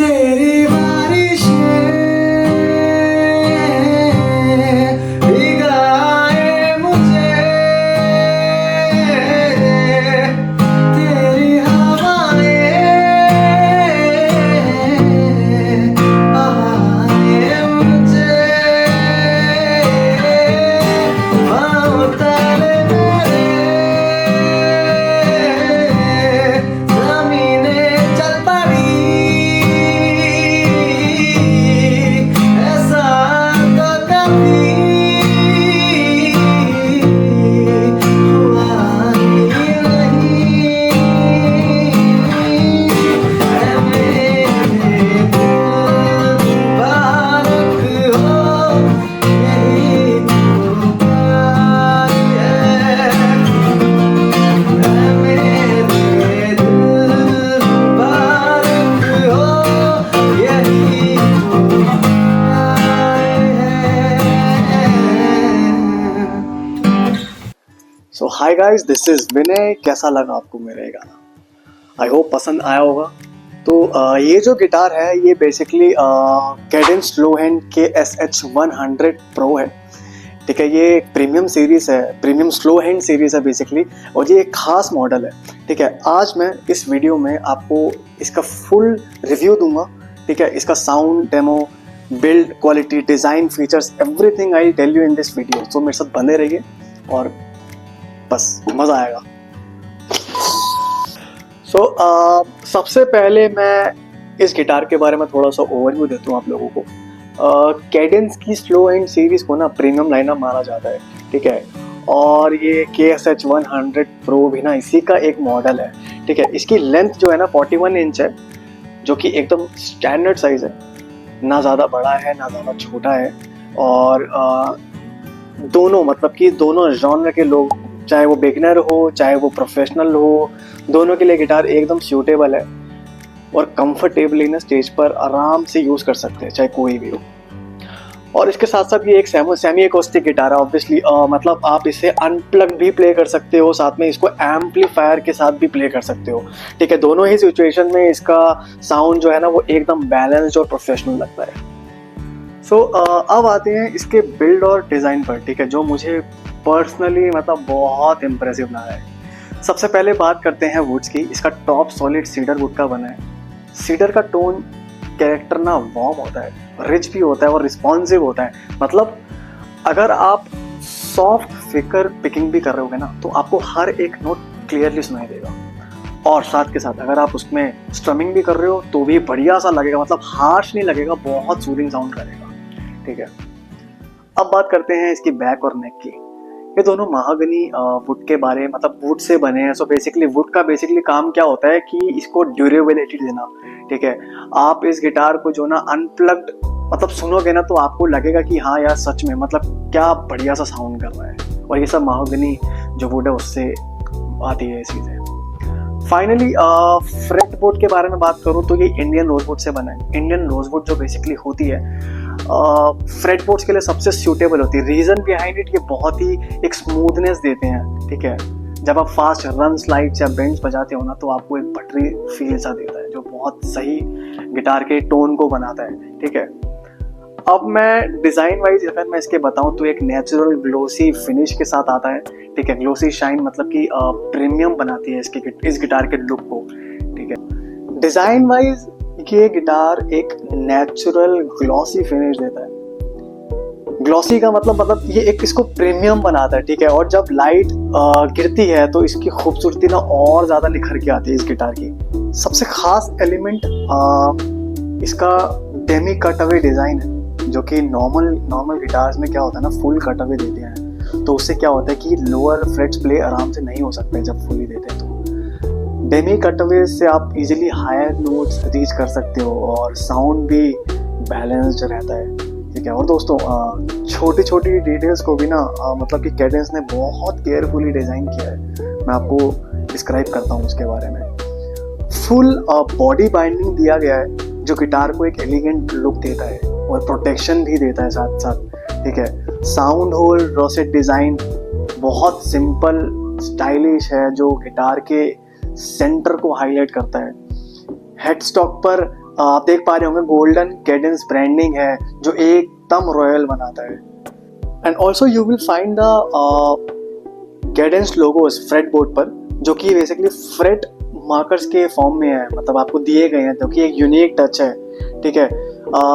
तेरी बारिशें भिगाए मुझे, तेरी हवाएं बहाए मुझे, पाँव तले मेरे ज़मीनें चल पड़ी, ऐसा तो कभी हुआ ही नहीं। ऐ मेरे दिल बारक हो, यही तो प्यार है। ऐ मेरे दिल बारक हो, यही तो प्यार है। सो हाय गाइस, दिस इज विनय। कैसा लगा आपको मेरा ये गाना? आई होप पसंद आया होगा। तो ये जो गिटार है ये बेसिकली कैडेंस स्लो हैंड के SH100 Pro है। ठीक है, ये एक प्रीमियम सीरीज है, प्रीमियम स्लो हैंड सीरीज है बेसिकली, और ये एक खास मॉडल है। ठीक है, आज मैं इस वीडियो में आपको इसका फुल रिव्यू दूंगा। ठीक है, इसका sound demo, build quality, design, features, everything I tell you in this video. तो मेरे साथ बने रहिए और बस मजा आएगा। सो सबसे पहले मैं इस गिटार के बारे में थोड़ा सा ओवरव्यू देता हूँ आप लोगों को। कैडेंस की स्लो एंड सीरीज को ना प्रीमियम लाइनअप माना जाता है। ठीक है, और ये KSH100 Pro भी ना इसी का एक मॉडल है। ठीक है, इसकी लेंथ जो है ना 41 इंच है, जो कि एकदम स्टैंडर्ड साइज है, ना ज़्यादा बड़ा है ना ज़्यादा छोटा है। और दोनों मतलब कि दोनों जॉनर के लोग, चाहे वो बिगिनर हो चाहे वो प्रोफेशनल हो, दोनों के लिए गिटार एकदम सूटेबल है और कंफर्टेबली ना स्टेज पर आराम से यूज़ कर सकते हैं, चाहे कोई भी हो। और इसके साथ साथ ये एक सेमी एकॉस्टिक गिटार है ऑब्वियसली, मतलब आप इसे अनप्लग भी प्ले कर सकते हो, साथ में इसको एम्पलीफायर के साथ भी प्ले कर सकते हो। ठीक है, दोनों ही सिचुएशन में इसका साउंड जो है ना वो एकदम बैलेंस्ड और प्रोफेशनल लगता है। सो अब आते हैं इसके बिल्ड और डिज़ाइन पर। ठीक है, जो मुझे पर्सनली मतलब बहुत इम्प्रेसिव लगा है। सबसे पहले बात करते हैं वुड्स की। इसका टॉप सॉलिड सीडर वुड का बना है। सीडर का टोन कैरेक्टर ना वार्म होता है, रिच भी होता है और रिस्पॉन्सिव होता है। मतलब अगर आप सॉफ्ट फिकर पिकिंग भी कर रहे होगे ना तो आपको हर एक नोट क्लियरली सुनाई देगा, और साथ के साथ अगर आप उसमें स्ट्रमिंग भी कर रहे हो तो भी बढ़िया सा लगेगा, मतलब हार्श नहीं लगेगा, बहुत सूदिंग साउंड करेगा। ठीक है, अब बात करते हैं इसकी बैक और नेक की। ये दोनों महागनी वुड के बारे मतलब वुड से बने हैं। सो बेसिकली वुड का बेसिकली काम क्या होता है कि इसको ड्यूरेबिलिटी देना। ठीक है, आप इस गिटार को जो ना अनप्लग्ड मतलब सुनोगे ना तो आपको लगेगा कि हाँ यार सच में मतलब क्या बढ़िया सा साउंड कर रहा है। और ये सब महागनी जो वुड है उससे आती है ये चीज़ें। फाइनली फ्रेट बोर्ड के बारे में बात करूँ तो ये इंडियन रोजवुड से बना है। इंडियन रोजवुड जो बेसिकली होती है फ्रेट बोर्ड्स के लिए सबसे सूटेबल होती है। रीजन बिहाइंड इट, ये बहुत ही एक स्मूथनेस देते हैं। ठीक है, जब आप फास्ट रन स्लाइड्स या बेंड्स बजाते हो ना तो आपको एक बटरी फील सा देता है जो बहुत सही गिटार के टोन को बनाता है। ठीक है, अब मैं डिज़ाइन वाइज अगर मैं इसके बताऊं तो एक नेचुरल ग्लोसी फिनिश के साथ आता है। ठीक है, ग्लोसी शाइन मतलब कि प्रीमियम बनाती है इस गिटार के लुक को। ठीक है, डिज़ाइन वाइज ये गिटार एक नेचुरल ग्लॉसी फिनिश देता है। ग्लॉसी का मतलब ये एक इसको प्रीमियम बनाता है। ठीक है, और जब लाइट गिरती है तो इसकी खूबसूरती ना और ज़्यादा निखर के आती है इस गिटार की। सबसे खास एलिमेंट इसका डेमी कट अवे डिज़ाइन है, जो कि नॉर्मल गिटार्स में क्या होता है ना फुल कट अवे देते हैं, तो उससे क्या होता है कि लोअर फ्रेट्स प्ले आराम से नहीं हो सकते जब फुली देते हैं। तो डेमी कटअवे से आप इजीली हायर नोट्स रीच कर सकते हो और साउंड भी बैलेंस्ड रहता है। ठीक है, और दोस्तों छोटी छोटी डिटेल्स को भी ना मतलब कि कैडेंस ने बहुत केयरफुली डिज़ाइन किया है। मैं आपको डिस्क्राइब करता हूँ उसके बारे में। फुल बॉडी बाइंडिंग दिया गया है जो गिटार को एक एलिगेंट लुक देता है और प्रोटेक्शन भी देता है साथ साथ। ठीक है, साउंड होल रोसेट डिज़ाइन बहुत सिंपल स्टाइलिश है जो गिटार के सेंटर को हाईलाइट करता है। हेड स्टॉक पर आप देख पा रहे होंगे गोल्डन कैडेंस ब्रांडिंग है जो एकदम रॉयल बनाता है। And also you will find the Cadence logos freight board पर, जो कि बेसिकली फ्रेट मार्कर्स के फॉर्म में है, मतलब आपको दिए गए हैं, जो कि एक यूनिक टच है। ठीक है,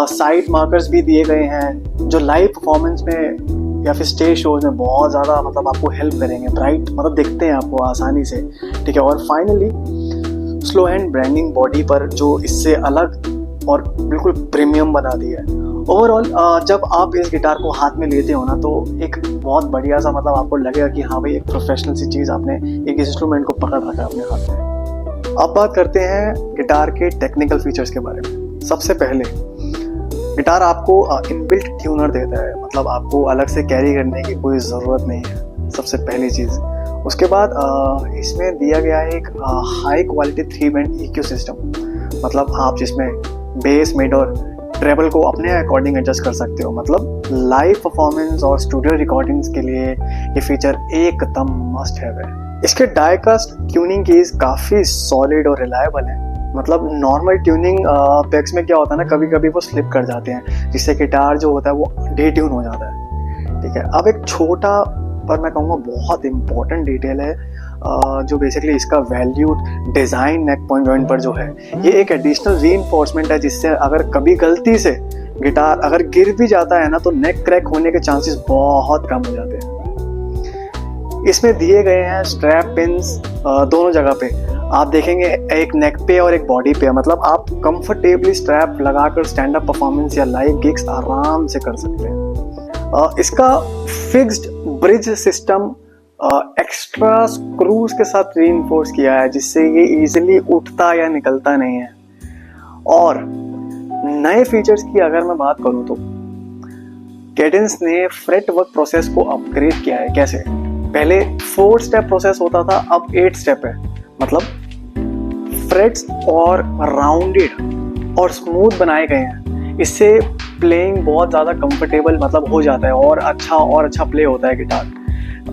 साइड मार्कर्स भी दिए गए हैं जो लाइव परफॉर्मेंस में या फिर स्टेज शोज में बहुत ज़्यादा मतलब आपको हेल्प करेंगे, ब्राइट मतलब दिखते हैं आपको आसानी से। ठीक है, और finally slow hand branding body पर जो इससे अलग और बिल्कुल प्रीमियम बना दिया है। ओवरऑल जब आप इस गिटार को हाथ में लेते हो ना, तो एक बहुत बढ़िया सा मतलब आपको लगेगा कि हाँ भाई एक प्रोफेशनल सी चीज़ आपने एक इंस्ट्रूमेंट को पकड़ रखा है अपने हाथ में। अब बात करते हैं गिटार के टेक्निकल फीचर्स के बारे में। सबसे पहले गिटार आपको इनबिल्ट ट्यूनर देता है, मतलब आपको अलग से कैरी करने की कोई ज़रूरत नहीं है, सबसे पहली चीज़। उसके बाद इसमें दिया गया है एक high quality 3 band EQ system, मतलब आप जिसमें बेस, मिड और ट्रेबल को अपने अकॉर्डिंग एडजस्ट कर सकते हो। मतलब लाइव परफॉर्मेंस और स्टूडियो रिकॉर्डिंग्स के लिए ये फीचर एकदम मस्ट हैव है। इसके डाई कास्ट ट्यूनिंग कीज काफ़ी सॉलिड और रिलायबल है। मतलब नॉर्मल ट्यूनिंग पैक्स में क्या होता है ना, कभी कभी वो स्लिप कर जाते हैं, जिससे गिटार जो होता है वो डिट्यून हो जाता है। ठीक है, अब एक छोटा पर मैं कहूँगा बहुत इंपॉर्टेंट डिटेल है जो बेसिकली इसका वैल्यूड डिज़ाइन नेक पॉइंट जॉइंट पर जो है, ये एक एडिशनल रीइंफोर्समेंट है, जिससे अगर कभी गलती से गिटार अगर गिर भी जाता है ना, तो नेक क्रैक होने के चांसेस बहुत कम हो जाते हैं। इसमें दिए गए हैं स्ट्रैप पिन्स दोनों जगह पे, आप देखेंगे एक नेक पे और एक बॉडी पे, मतलब आप कंफर्टेबली स्ट्रैप लगाकर स्टैंड अप परफॉर्मेंस या लाइव गिग्स आराम से कर सकते हैं। इसका fixed bridge system extra screws के साथ रीइंफोर्स किया है, जिससे ये इजीली उठता या निकलता नहीं है। और नए फीचर्स की अगर मैं बात करूं तो कैडेंस ने फ्रेट वर्क प्रोसेस को अपग्रेड किया है। कैसे? पहले 4 स्टेप प्रोसेस होता था, अब 8 स्टेप है। मतलब फ्रेट्स और राउंडेड और स्मूथ बनाए गए हैं, इससे प्लेइंग बहुत ज़्यादा कंफर्टेबल मतलब हो जाता है और अच्छा प्ले होता है गिटार,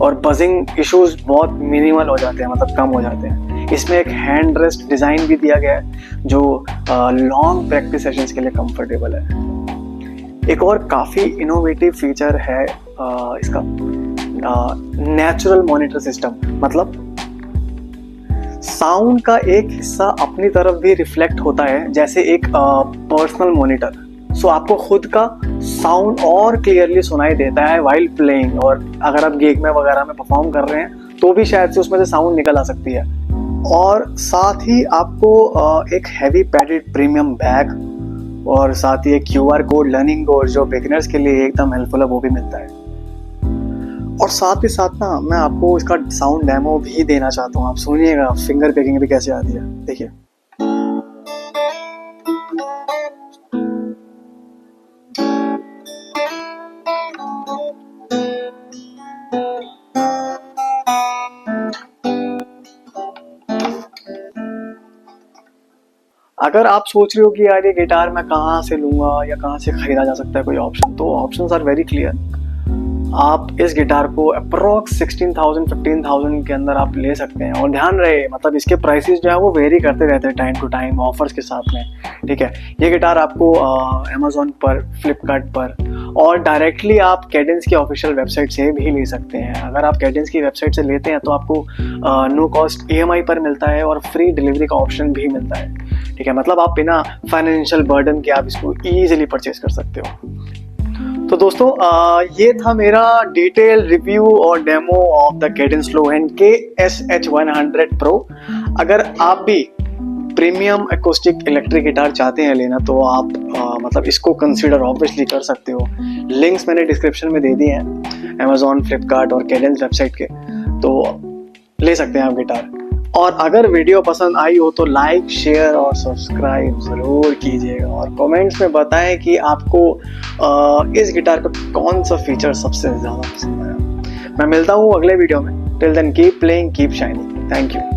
और बजिंग इश्यूज बहुत मिनिमल हो जाते हैं, मतलब कम हो जाते हैं। इसमें एक हैंड रेस्ट डिज़ाइन भी दिया गया है जो लॉन्ग प्रैक्टिस सेशंस के लिए कंफर्टेबल है। एक और काफ़ी इनोवेटिव फीचर है इसका नेचुरल मॉनिटर सिस्टम, मतलब साउंड का एक हिस्सा अपनी तरफ भी रिफ्लेक्ट होता है, जैसे एक पर्सनल मॉनिटर। सो आपको खुद का साउंड और क्लियरली सुनाई देता है वाइल प्लेइंग, और अगर आप गिग में वगैरह में परफॉर्म कर रहे हैं तो भी शायद से उसमें से साउंड निकल आ सकती है। और साथ ही आपको एक हैवी पैडेड प्रीमियम बैग और साथ ही एक QR कोड लर्निंग कोड जो बिगिनर्स के लिए एकदम हेल्पफुल है, वो भी मिलता है। और साथ ही साथ ना मैं आपको इसका साउंड डेमो भी देना चाहता हूँ, आप सुनिएगा फिंगर पिकिंग भी कैसे आती है। देखिए, अगर आप सोच रहे हो कि यार ये गिटार मैं कहाँ से लूँगा या कहाँ से खरीदा जा सकता है कोई ऑप्शन, तो ऑप्शंस आर वेरी क्लियर। आप इस गिटार को अप्रॉक्स 16,000-15,000 के अंदर आप ले सकते हैं। और ध्यान रहे, मतलब इसके प्राइसेस जो है वो वेरी करते रहते हैं टाइम टू टाइम ऑफर्स के साथ में। ठीक है, ये गिटार आपको अमेजोन पर, फ्लिपकार्ट पर और डायरेक्टली आप कैडेंस की ऑफिशियल वेबसाइट से भी ले सकते हैं। अगर आप कैडेंस की वेबसाइट से लेते हैं तो आपको नो कॉस्ट EMI पर मिलता है और फ्री डिलीवरी का ऑप्शन भी मिलता है। ठीक है, मतलब आप बिना फाइनेंशियल बर्डन के आप इसको ईजिली परचेज कर सकते हो। तो दोस्तों ये था मेरा डिटेल रिव्यू और demo of the Cadence slow hand KSH100 Pro। अगर आप भी प्रीमियम एकॉस्टिक इलेक्ट्रिक गिटार चाहते हैं लेना, तो आप मतलब इसको कंसीडर ऑब्वियसली कर सकते हो। लिंक्स मैंने डिस्क्रिप्शन में दे दिए हैं, अमेजोन, फ्लिपकार्ट और कैडेंस वेबसाइट के, तो ले सकते हैं आप गिटार। और अगर वीडियो पसंद आई हो तो लाइक, शेयर और सब्सक्राइब ज़रूर कीजिएगा, और कमेंट्स में बताएं कि आपको इस गिटार का कौन सा फीचर सबसे ज़्यादा पसंद आया। मैं मिलता हूँ अगले वीडियो में। Till then keep playing, keep shining. Thank you.